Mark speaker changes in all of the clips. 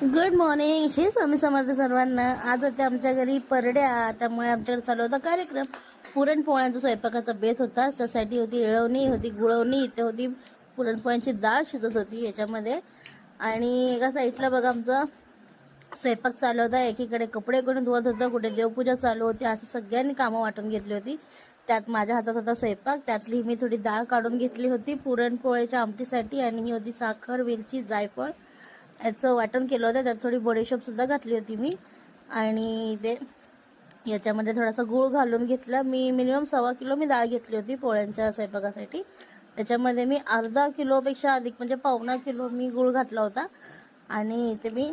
Speaker 1: Good morning. Shri Swami Samarth सर्वांना. आज होते आमच्या घरी परड्या, त्यामुळे आमच्याकडे चालू होता कार्यक्रम. पुरणपोळ्यांचा स्वयंपाकाचा बेत होता. त्यासाठी होती येळवणी, होती गुळवणी, इथे होती पुरणपोळ्यांची डाळ शिजत होती याच्यामध्ये. आणि एका साईडला बघा आमचा स्वयंपाक चालू होता. एकीकडे कपडे कोणी धुवत होतं, कुठे देवपूजा चालू होती. असं सगळ्यांनी कामं वाटून घेतली होती. त्यात माझ्या हातात होता स्वयंपाक. त्यातली मी थोडी डाळ काढून घेतली होती पुरणपोळ्याच्या आमटीसाठी. आणि ही होती साखर, वेलची, जायफळ याचं वाटण केलं होतं. त्यात थोडी बडीशोप सुद्धा घातली होती मी. आणि ते याच्यामध्ये थोडासा गूळ घालून घेतला. मी मिनिमम 1.25 किलो मी डाळ घेतली होती पोळ्यांच्या स्वयंपाकासाठी. त्याच्यामध्ये मी अर्धा किलोपेक्षा अधिक म्हणजे 1.25 किलो मी गूळ घातला होता. आणि ते मी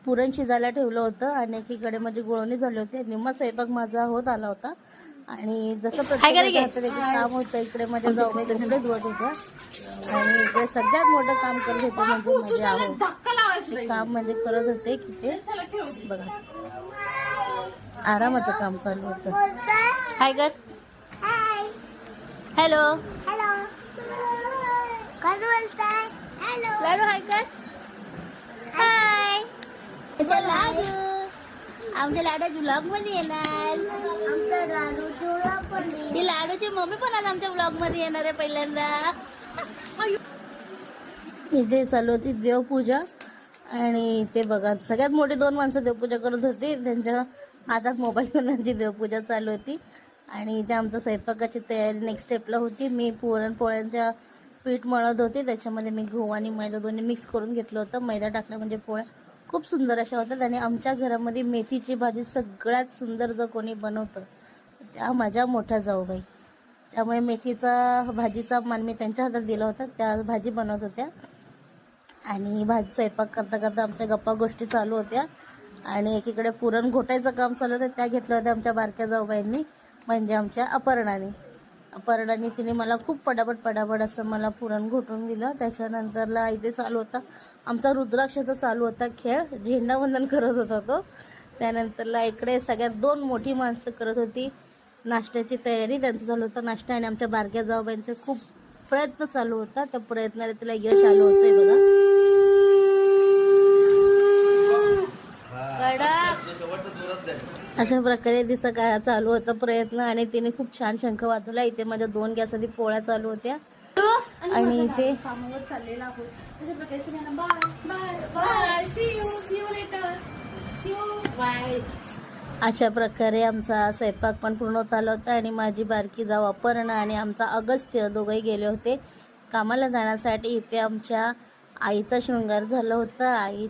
Speaker 1: पुरण शिजायला ठेवलं होतं. आणि एकीकडे माझी गुळवणी झाली होती. निम्मा स्वयंपाक माझा होत आला होता. आणि जसं प्रत्येकाच्या हातात एक काम होतं, इकडे माझ्या जाऊबाई कपडे धुवत होत्या. आणि इकडे सगळ्यात मोठं काम करत होते म्हणजे माझे आहो. काम म्हणजे करत होते की ते बघा आरामाचं काम चालू होतं. हाय कर, हॅलो काय बोलताय, लाडू हाय कर, हाय. लाडू आमच्या लाडाची ब्लॉग मध्ये येणार. ही लाडूची मम्मी पण आज आमच्या ब्लॉग मध्ये येणार आहे पहिल्यांदा. इथे चालू होती देवपूजा. आणि ते बघा सगळ्यात मोठी 2 माणसं देवपूजा करत होती. त्यांच्या हातात मोबाईल घेऊन त्यांची देवपूजा चालू होती. आणि इथे आमचं स्वयंपाकाची तयारी नेक्स्ट स्टेपला होती. मी पुरणपोळ्यांच्या पीठ मळत होते. त्याच्यामध्ये मी गहू आणि मैदा दोन्ही मिक्स करून घेतलं होतं. मैदा टाकला म्हणजे पोळ्या खूप सुंदर अशा होतात. आणि आमच्या घरामध्ये मेथीची भाजी सगळ्यात सुंदर जर कोणी बनवतं त्या माझ्या मोठ्या जाऊबाई. त्यामुळे मेथीचा भाजीचा मान मी त्यांच्या हातात दिला होता. त्या भाजी बनवत होत्या. आणि भाजी स्वयंपाक करता करता आमच्या गप्पा गोष्टी चालू होत्या. आणि एकीकडे पुरण घोटायचं काम चालू होतं. त्या घेतल्या होत्या आमच्या बारक्या जाऊबाईंनी म्हणजे आमच्या अपर्णाने तिने मला खूप पटापट असं मला पुरण घोटून दिलं. त्याच्यानंतरला इथे चालू होता आमचा रुद्राक्षाचा चालू होता खेळ. झेंडावंदन करत होता तो. त्यानंतरला इकडे सगळ्यात 2 मोठी माणसं करत होती नाश्त्याची तयारी. त्यांचं चालू होतं नाश्ता. आणि आमच्या बारक्या जाऊबाईंचे खूप प्रयत्न चालू होता. त्या प्रयत्नाला तिला यश आलं होतंय बघा. अशा प्रकारे तिचा काय चालू होता प्रयत्न. आणि तिने खूप छान शंख वाजवला. इथे माझ्या 2 गॅसमध्ये पोळ्या चालू होत्या. आणि इथे अशा प्रकारे आमचा स्वयंपाक पण पूर्ण होत आला होता. आणि माझी बारकी जाऊ अपर्णा आणि आमचा अगस्त्य दोघंही गेले होते कामाला जाण्यासाठी. इथे आमच्या आईचा शृंगार झाला होता. आई